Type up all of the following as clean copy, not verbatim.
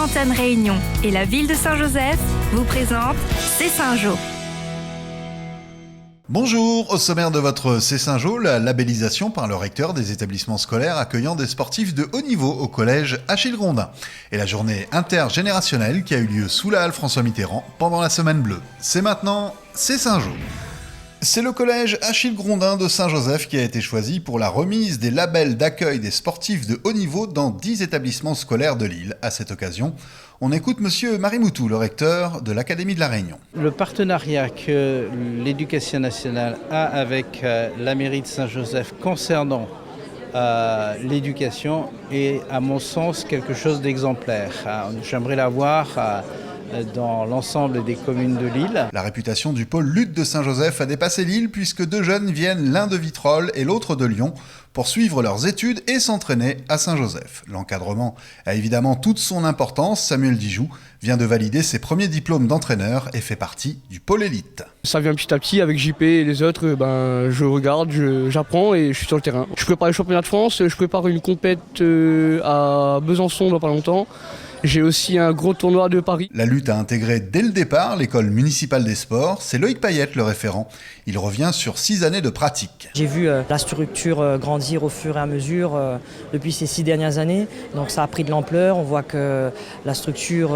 Antenne Réunion et la ville de Saint-Joseph vous présentent C'est Saint-Jo. Bonjour, au sommaire de votre C'est Saint-Jo, la labellisation par le recteur des établissements scolaires accueillant des sportifs de haut niveau au collège Achille Grondin et la journée intergénérationnelle qui a eu lieu sous la halle François Mitterrand pendant la semaine bleue. C'est maintenant C'est Saint-Jo. C'est le collège Achille Grondin de Saint-Joseph qui a été choisi pour la remise des labels d'accueil des sportifs de haut niveau dans 10 établissements scolaires de l'île. À cette occasion, on écoute Monsieur Marimoutou, le recteur de l'Académie de la Réunion. Le partenariat que l'Éducation nationale a avec la mairie de Saint-Joseph concernant l'éducation est, à mon sens, quelque chose d'exemplaire. J'aimerais l'avoir dans l'ensemble des communes de l'île. La réputation du pôle lutte de Saint-Joseph a dépassé l'île puisque deux jeunes viennent, l'un de Vitrolles et l'autre de Lyon, pour suivre leurs études et s'entraîner à Saint-Joseph. L'encadrement a évidemment toute son importance. Samuel Dijoux vient de valider ses premiers diplômes d'entraîneur et fait partie du pôle élite. Ça vient petit à petit avec JP et les autres, je regarde, j'apprends et je suis sur le terrain. Je prépare les championnats de France, je prépare une compète à Besançon dans pas longtemps. J'ai aussi un gros tournoi de Paris. La lutte a intégré dès le départ l'école municipale des sports. C'est Loïc Payette le référent. Il revient sur 6 années de pratique. J'ai vu la structure grandir au fur et à mesure depuis ces 6 dernières années. Donc ça a pris de l'ampleur. On voit que la structure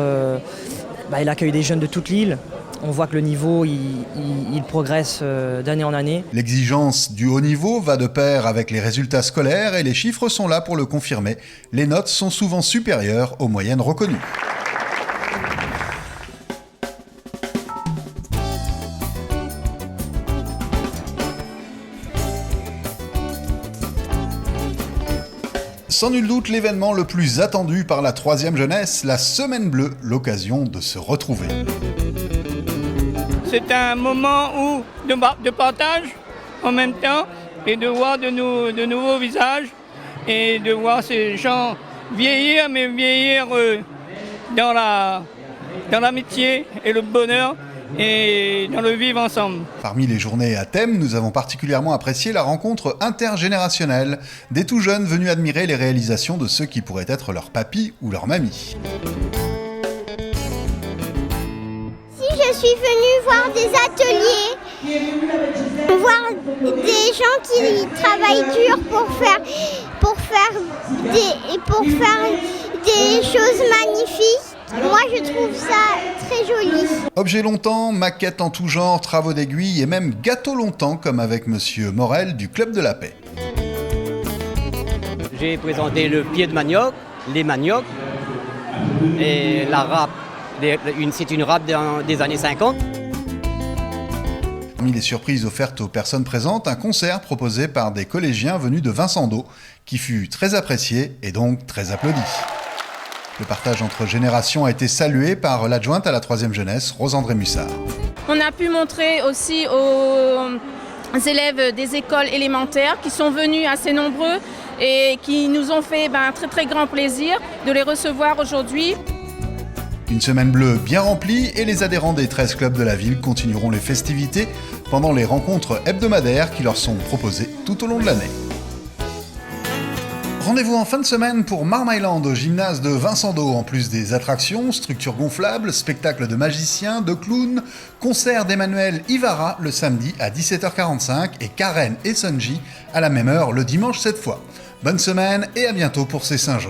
elle accueille des jeunes de toute l'île. On voit que le niveau, il progresse d'année en année. L'exigence du haut niveau va de pair avec les résultats scolaires et les chiffres sont là pour le confirmer. Les notes sont souvent supérieures aux moyennes reconnues. Sans nul doute l'événement le plus attendu par la 3e jeunesse, la Semaine Bleue, l'occasion de se retrouver. C'est un moment de partage en même temps et de voir de nouveaux visages et de voir ces gens vieillir, mais vieillir dans l'amitié et le bonheur et dans le vivre ensemble. Parmi les journées à thème, nous avons particulièrement apprécié la rencontre intergénérationnelle des tout jeunes venus admirer les réalisations de ceux qui pourraient être leur papy ou leur mamie. Je suis venue voir des ateliers, voir des gens qui travaillent dur pour faire des choses magnifiques. Moi, je trouve ça très joli. Objets longtemps, maquettes en tout genre, travaux d'aiguille et même gâteaux longtemps, comme avec Monsieur Morel du Club de la Paix. J'ai présenté le pied de manioc, les maniocs et la râpe. C'est une râpe des années 50. Parmi les surprises offertes aux personnes présentes, un concert proposé par des collégiens venus de Vincent d'Eau, qui fut très apprécié et donc très applaudi. Le partage entre générations a été salué par l'adjointe à la 3e jeunesse, Rose-André Mussard. On a pu montrer aussi aux élèves des écoles élémentaires qui sont venus assez nombreux et qui nous ont fait un très très grand plaisir de les recevoir aujourd'hui. Une semaine bleue bien remplie et les adhérents des 13 clubs de la ville continueront les festivités pendant les rencontres hebdomadaires qui leur sont proposées tout au long de l'année. Rendez-vous en fin de semaine pour Marmailand au gymnase de Vincent d'Eau. En plus des attractions, structures gonflables, spectacles de magiciens, de clowns, concert d'Emmanuel Ivara le samedi à 17h45 et Karen et Sonji à la même heure le dimanche cette fois. Bonne semaine et à bientôt pour C'est Saint-Jo.